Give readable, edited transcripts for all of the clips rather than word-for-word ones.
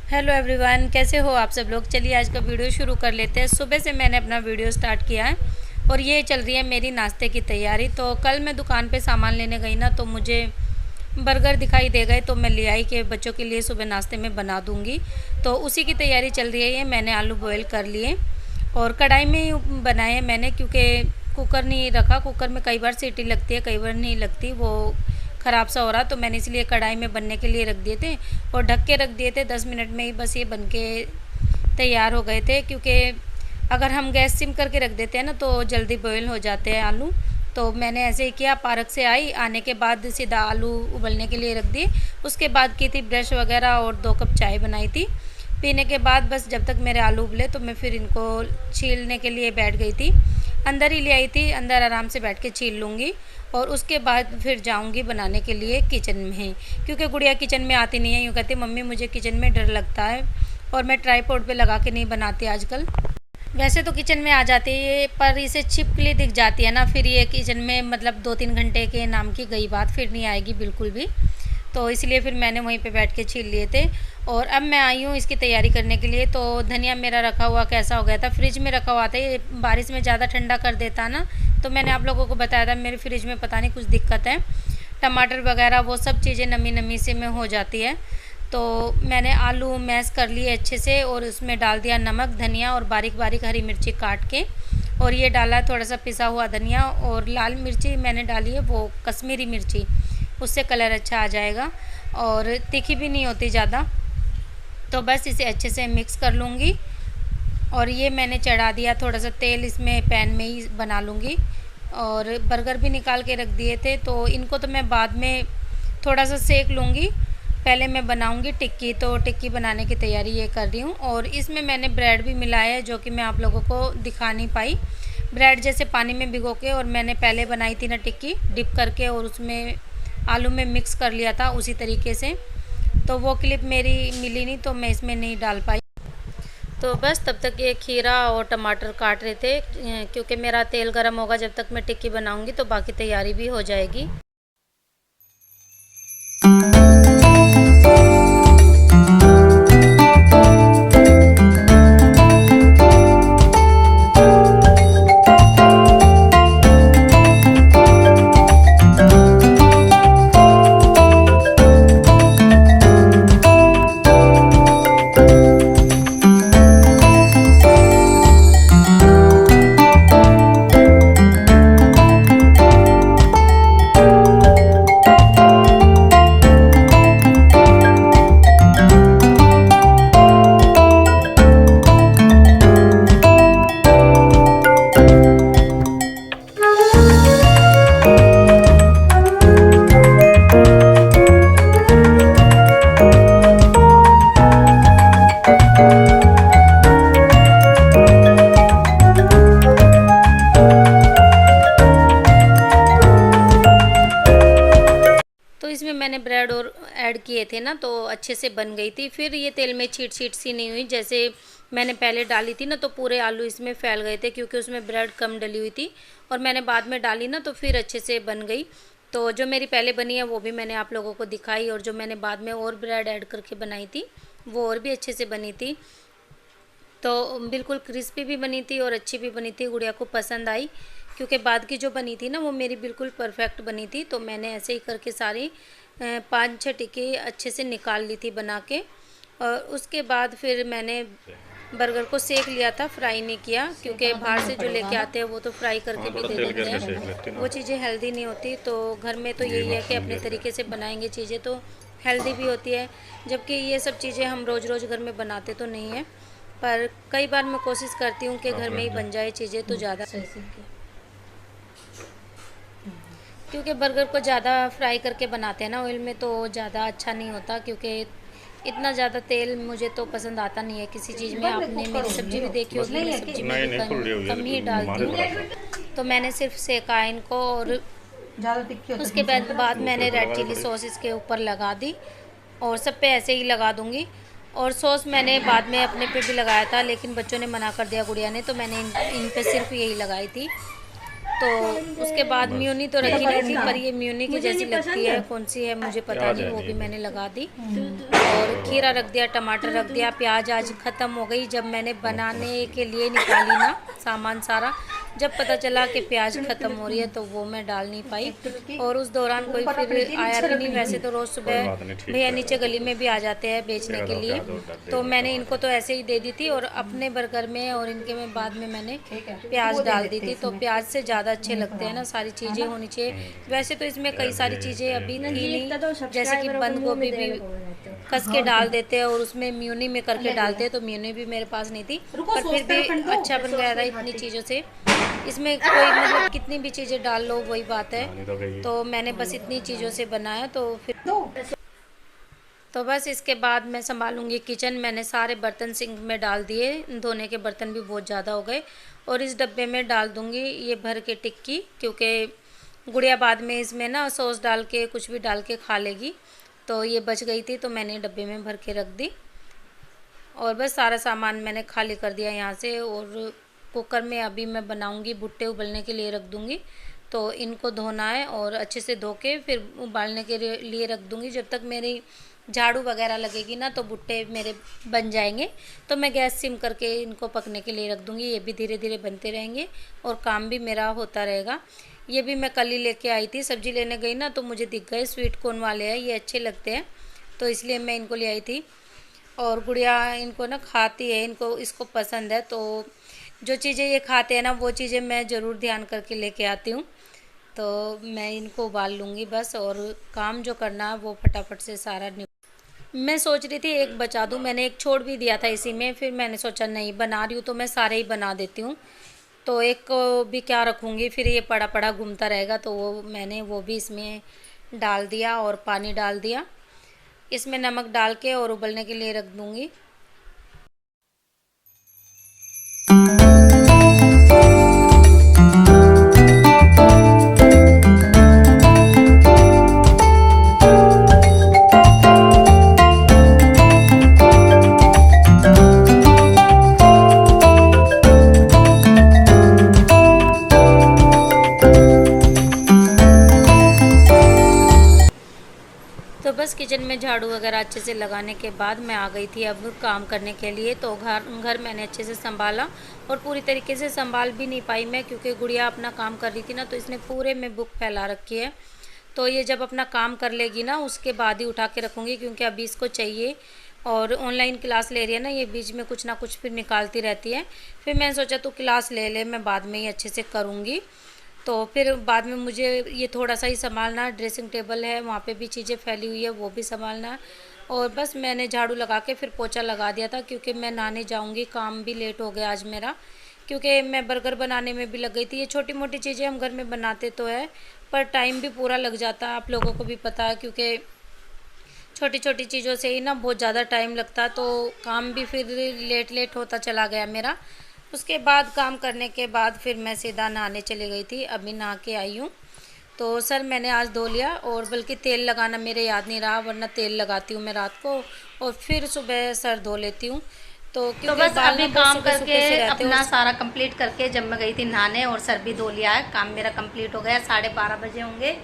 Hello everyone, कैसे हो आप सब लोग। चलिए आज का वीडियो शुरू कर लेते हैं। सुबह से मैंने अपना वीडियो स्टार्ट किया है और ये चल रही है मेरी नाश्ते की तैयारी। तो कल मैं दुकान पे सामान लेने गई ना, तो मुझे बर्गर दिखाई दे गए, तो मैं ले आई कि बच्चों के लिए सुबह नाश्ते में बना दूंगी। तो उसी की तैयारी चल रही है। ये मैंने आलू बॉयल कर लिए और कढ़ाई में ही बनाए मैंने, क्योंकि कुकर नहीं रखा। कुकर में कई बार सीटी लगती है, कई बार नहीं लगती, वो ख़राब सा हो रहा, तो मैंने इसलिए कढ़ाई में बनने के लिए रख दिए थे और ढक के रख दिए थे। 10 मिनट में ही बस ये बन के तैयार हो गए थे, क्योंकि अगर हम गैस सिम करके रख देते हैं ना तो जल्दी बॉयल हो जाते हैं आलू। तो मैंने ऐसे ही किया। पार्क से आई, आने के बाद सीधा आलू उबलने के लिए रख दिए। उसके बाद की थी ब्रश वगैरह और 2 कप चाय बनाई थी। पीने के बाद बस जब तक मेरे आलू उबले तो मैं फिर इनको छीलने के लिए बैठ गई थी। अंदर ही ले आई थी, अंदर आराम से बैठ के छील लूँगी और उसके बाद फिर जाऊंगी बनाने के लिए किचन में, क्योंकि गुड़िया किचन में आती नहीं है। यूँ कहती मम्मी मुझे किचन में डर लगता है और मैं ट्राईपॉड पे लगा के नहीं बनाती आजकल। वैसे तो किचन में आ जाती है, पर इसे छिपकली दिख जाती है ना, फिर ये किचन में मतलब 2-3 घंटे के नाम की गई बात, फिर नहीं आएगी बिल्कुल भी। तो इसलिए फिर मैंने वहीं पे बैठ के छील लिए थे और अब मैं आई हूँ इसकी तैयारी करने के लिए। तो धनिया मेरा रखा हुआ कैसा हो गया था, फ्रिज में रखा हुआ था। ये बारिश में ज़्यादा ठंडा कर देता ना, तो मैंने आप लोगों को बताया था मेरे फ्रिज में पता नहीं कुछ दिक्कत है। टमाटर वगैरह वो सब चीज़ें नमी नमी से में हो जाती है। तो मैंने आलू मैश कर लिए अच्छे से और उसमें डाल दिया नमक, धनिया और बारीक बारीक हरी मिर्ची काट के, और ये डाला थोड़ा सा पिसा हुआ धनिया, और लाल मिर्ची मैंने डाली है वो कश्मीरी मिर्ची, उससे कलर अच्छा आ जाएगा और तीखी भी नहीं होती ज़्यादा। तो बस इसे अच्छे से मिक्स कर लूँगी और ये मैंने चढ़ा दिया थोड़ा सा तेल इसमें, पैन में ही बना लूँगी। और बर्गर भी निकाल के रख दिए थे, तो इनको तो मैं बाद में थोड़ा सा सेक लूँगी। पहले मैं बनाऊँगी टिक्की, तो टिक्की बनाने की तैयारी ये कर रही हूँ। और इसमें मैंने ब्रेड भी मिलाया है, जो कि मैं आप लोगों को दिखा नहीं पाई। ब्रेड जैसे पानी में भिगो के, और मैंने पहले बनाई थी ना टिक्की डिप करके, और उसमें आलू में मिक्स कर लिया था उसी तरीके से। तो वो क्लिप मेरी मिली नहीं, तो मैं इसमें नहीं डाल पाई। तो बस तब तक ये खीरा और टमाटर काट रहे थे, क्योंकि मेरा तेल गर्म होगा जब तक मैं टिक्की बनाऊंगी, तो बाकी तैयारी भी हो जाएगी। तो इसमें मैंने ब्रेड और ऐड किए थे ना, तो अच्छे से बन गई थी। फिर ये तेल में छीट छीट सी नहीं हुई, जैसे मैंने पहले डाली थी ना, तो पूरे आलू इसमें फैल गए थे, क्योंकि उसमें ब्रेड कम डली हुई थी। और मैंने बाद में डाली ना, तो फिर अच्छे से बन गई। तो जो मेरी पहले बनी है वो भी मैंने आप लोगों को दिखाई, और जो मैंने बाद में और ब्रेड ऐड करके बनाई थी वो और भी अच्छे से बनी थी। तो बिल्कुल क्रिस्पी भी बनी थी और अच्छी भी बनी थी, गुड़िया को पसंद आई। क्योंकि बाद की जो बनी थी ना वो मेरी बिल्कुल परफेक्ट बनी थी। तो मैंने ऐसे ही करके सारी 5-6 टिक्की अच्छे से निकाल ली थी बना के। और उसके बाद फिर मैंने बर्गर को सेक लिया था, फ्राई नहीं किया, क्योंकि बाहर से जो लेके आते हैं वो तो फ्राई करके भी दे देते हैं, वो चीज़ें हेल्दी नहीं होती। तो घर में तो यही है कि अपने तरीके से बनाएंगे चीज़ें तो हेल्दी भी होती है। जबकि ये सब चीज़ें हम रोज़ रोज़ घर में बनाते तो नहीं हैं, पर कई बार मैं कोशिश करती हूँ कि घर में ही बन जाए चीज़ें तो ज़्यादा, क्योंकि बर्गर को ज़्यादा फ्राई करके बनाते हैं ना ऑयल में, तो ज़्यादा अच्छा नहीं होता। क्योंकि इतना ज़्यादा तेल मुझे तो पसंद आता नहीं है किसी चीज़ में। आपने मेरी सब्ज़ी भी देखी होगी, मैं सब्ज़ी में कम ही डालती हूँ। तो मैंने सिर्फ सेका इनको, और उसके बाद मैंने रेड चिली सॉस इसके ऊपर लगा दी, और सब पे ऐसे ही लगा दूँगी। और सॉस मैंने बाद में अपने पे भी लगाया था, लेकिन बच्चों ने मना कर दिया, गुड़िया ने, तो मैंने इन पे सिर्फ यही लगाई थी। तो उसके बाद म्यूनी तो रखी नहीं थी, पर ये म्यूनी की जैसी लगती है, कौन सी है मुझे पता नहीं, वो भी मैंने लगा दी। और खीरा रख दिया, टमाटर रख दिया, प्याज आज ख़त्म हो गई। जब मैंने बनाने के लिए निकाली ना सामान सारा, जब पता चला कि प्याज ख़त्म हो रही है तो वो मैं डाल नहीं पाई। और उस दौरान कोई फिर आया भी नहीं। वैसे तो रोज़ सुबह भैया नीचे गली में भी आ जाते हैं बेचने के लिए, तो मैंने इनको तो ऐसे ही दे दी थी। और अपने बर्गर में और इनके में बाद में मैंने प्याज डाल दी थी। तो प्याज से ज़्यादा अच्छे लगते हैं ना, सारी चीज़ें होनी चाहिए। वैसे तो इसमें कई सारी चीज़ें अभी थी नहीं, जैसे कि बंद गोभी भी कस के डाल देते हैं और उसमें म्यूनी में करके डालते हैं, तो म्यूनी भी मेरे पास नहीं थी, पर फिर भी अच्छा बन गया था इतनी चीज़ों से। इसमें कोई मतलब कितनी भी चीज़ें डाल लो वही बात है। तो मैंने बस इतनी चीज़ों से बनाया। तो बस इसके बाद मैं संभालूंगी किचन। मैंने सारे बर्तन सिंक में डाल दिए, धोने के बर्तन भी बहुत ज़्यादा हो गए। और इस डब्बे में डाल दूंगी ये भर के टिक्की, क्योंकि गुड़िया बाद में इसमें ना सॉस डाल के कुछ भी डाल के खा लेगी। तो ये बच गई थी तो मैंने डब्बे में भर के रख दी। और बस सारा सामान मैंने खाली कर दिया यहाँ से। और कुकर में अभी मैं बनाऊंगी, भुट्टे उबलने के लिए रख दूंगी। तो इनको धोना है और अच्छे से धो के फिर उबालने के लिए रख दूंगी। जब तक मेरी झाड़ू वगैरह लगेगी ना तो भुट्टे मेरे बन जाएंगे। तो मैं गैस सिम करके इनको पकने के लिए रख दूंगी। ये भी धीरे धीरे बनते रहेंगे और काम भी मेरा होता रहेगा। ये भी मैं कल ही लेके आई थी, सब्जी लेने गई ना तो मुझे दिख गए स्वीट कॉर्न वाले हैं, ये अच्छे लगते हैं तो इसलिए मैं इनको ले आई थी। और गुड़िया इनको ना खाती है, इनको इसको पसंद है। तो जो चीज़ें ये खाते हैं ना वो चीज़ें मैं ज़रूर ध्यान करके लेके आती हूँ। तो मैं इनको उबाल लूँगी बस, और काम जो करना है वो फटाफट से सारा मैं सोच रही थी एक बचा दूँ, मैंने एक छोड़ भी दिया था इसी में। फिर मैंने सोचा नहीं, बना रही हूँ तो मैं सारे ही बना देती हूँ, तो एक को भी क्या रखूँगी, फिर ये पड़ा पड़ा घूमता रहेगा। तो मैंने वो भी इसमें डाल दिया और पानी डाल दिया। इसमें नमक डाल के और उबलने के लिए रख दूँगी। तो बस किचन में झाड़ू वगैरह अच्छे से लगाने के बाद मैं आ गई थी अब काम करने के लिए। तो घर मैंने अच्छे से संभाला, और पूरी तरीके से संभाल भी नहीं पाई मैं, क्योंकि गुड़िया अपना काम कर रही थी ना, तो इसने पूरे में बुक फैला रखी है। तो ये जब अपना काम कर लेगी ना उसके बाद ही उठा के रखूँगी, क्योंकि अभी इसको चाहिए। और ऑनलाइन क्लास ले रही है ना, ये बीच में कुछ ना कुछ फिर निकालती रहती है। फिर मैंने सोचा तू क्लास ले ले, मैं बाद में ही अच्छे से करूँगी। तो फिर बाद में मुझे ये थोड़ा सा ही संभालना है। ड्रेसिंग टेबल है, वहाँ पे भी चीज़ें फैली हुई है, वो भी संभालना है। और बस मैंने झाड़ू लगा के फिर पोछा लगा दिया था, क्योंकि मैं नहाने जाऊँगी। काम भी लेट हो गया आज मेरा, क्योंकि मैं बर्गर बनाने में भी लग गई थी। ये छोटी मोटी चीज़ें हम घर में बनाते तो है, पर टाइम भी पूरा लग जाता है, आप लोगों को भी पता है, क्योंकि छोटी छोटी चीज़ों से ही ना बहुत ज़्यादा टाइम लगता है। तो काम भी फिर लेट होता चला गया मेरा। उसके बाद काम करने के बाद फिर मैं सीधा नहाने चली गई थी। अभी नहा के आई हूँ। तो सर मैंने आज धो लिया, और बल्कि तेल लगाना मेरे याद नहीं रहा, वरना तेल लगाती हूँ मैं रात को और फिर सुबह सर धो लेती हूँ। तो बस अभी काम करके अपना सारा कंप्लीट करके जब मैं गई थी नहाने, और सर भी धो लिया है, काम मेरा कंप्लीट हो गया। 12:30 बजे होंगे।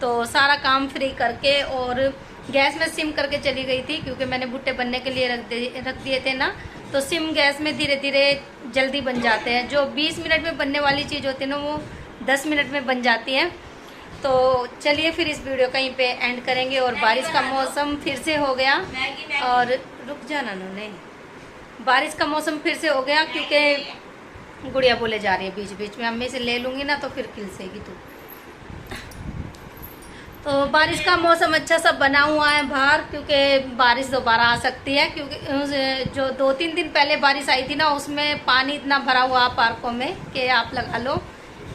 तो सारा काम फ्री करके और गैस में सिम करके चली गई थी, क्योंकि मैंने भुट्टे बनने के लिए रख दिए थे ना। तो सिम गैस में धीरे धीरे जल्दी बन जाते हैं। जो 20 मिनट में बनने वाली चीज़ होती है ना, वो 10 मिनट में बन जाती है। तो चलिए फिर इस वीडियो कहीं पे एंड करेंगे। और बारिश का मौसम फिर से हो गया, और रुक जाना उन्होंने, बारिश का मौसम फिर से हो गया, क्योंकि गुड़िया बोले जा रही है बीच बीच में, अम्मी से ले लूँगी ना तो फिर खिलसेगी तू। तो बारिश का मौसम अच्छा सा बना हुआ है बाहर, क्योंकि बारिश दोबारा आ सकती है। क्योंकि जो 2-3 दिन पहले बारिश आई थी ना, उसमें पानी इतना भरा हुआ पार्कों में कि आप लगा लो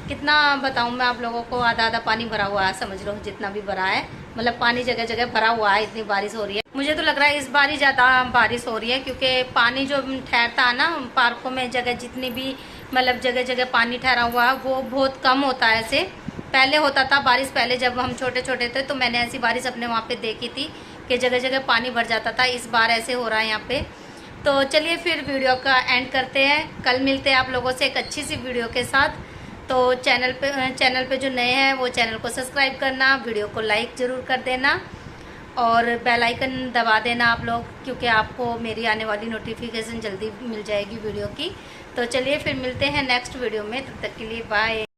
कितना बताऊं मैं आप लोगों को। आधा पानी भरा हुआ है, समझ लो जितना भी भरा है, मतलब पानी जगह जगह भरा हुआ है, इतनी बारिश हो रही है। मुझे तो लग रहा है इस बार ही ज़्यादा बारिश हो रही है, क्योंकि पानी जो ठहरता है ना पार्कों में, जगह जितनी भी मतलब जगह जगह पानी ठहरा हुआ है वो बहुत कम होता है। ऐसे पहले होता था बारिश, पहले जब हम छोटे छोटे थे तो मैंने ऐसी बारिश अपने वहाँ पे देखी थी कि जगह जगह पानी भर जाता था। इस बार ऐसे हो रहा है यहाँ पे। तो चलिए फिर वीडियो का एंड करते हैं, कल मिलते हैं आप लोगों से एक अच्छी सी वीडियो के साथ। तो चैनल पे जो नए हैं वो चैनल को सब्सक्राइब करना, वीडियो को लाइक ज़रूर कर देना और बेल आइकन दबा देना आप लोग, क्योंकि आपको मेरी आने वाली नोटिफिकेशन जल्दी मिल जाएगी वीडियो की। तो चलिए फिर मिलते हैं नेक्स्ट वीडियो में, तब तक के लिए बाय।